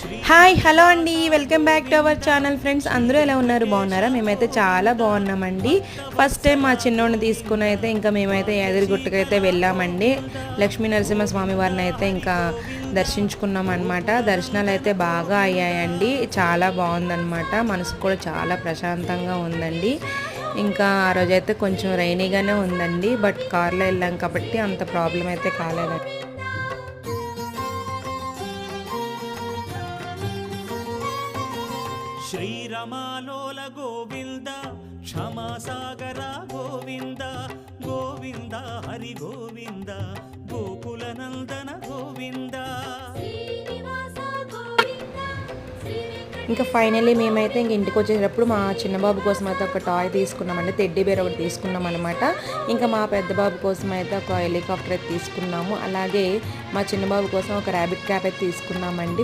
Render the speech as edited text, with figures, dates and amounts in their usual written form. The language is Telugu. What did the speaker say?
హాయ్ హలో అండి, welcome back to our channel. Friends అందరూ ఎలా ఉన్నారు, బాగున్నారా? మేమైతే చాలా బాగున్నామండి. ఫస్ట్ టైం మా చిన్నోడిని తీసుకుని అయితే ఇంకా మేమైతే యాదగిరిగుట్టకైతే వెళ్ళామండి. లక్ష్మీ నరసింహస్వామి వారిని అయితే ఇంకా దర్శించుకున్నాం అనమాట. దర్శనాలు అయితే బాగా అయ్యాయండి, చాలా బాగుందన్నమాట. మనసు కూడా చాలా ప్రశాంతంగా ఉందండి. ఇంకా ఆ రోజైతే కొంచెం రైనీగానే ఉందండి, బట్ కార్లో వెళ్ళాం కాబట్టి అంత ప్రాబ్లం అయితే కాలేదండి. శ్రీరమాలోల గోవింద క్షమాసాగర గోవింద గోవింద హరి గోవింద గోకుల నందన గోవింద. ఇంకా ఫైనల్లీ మేమైతే ఇంటికి వచ్చేటప్పుడు మా చిన్నబాబు కోసం అయితే ఒక టాయ్ తీసుకున్నామండి, టెడ్డీ బేర్ ఒకటి తీసుకున్నాం అనమాట. ఇంకా మా పెద్ద బాబు కోసం అయితే ఒక హెలికాప్టర్ అయితే తీసుకున్నాము. అలాగే మా చిన్నబాబు కోసం ఒక ర్యాబిట్ క్యాప్ అయితే తీసుకున్నామండి.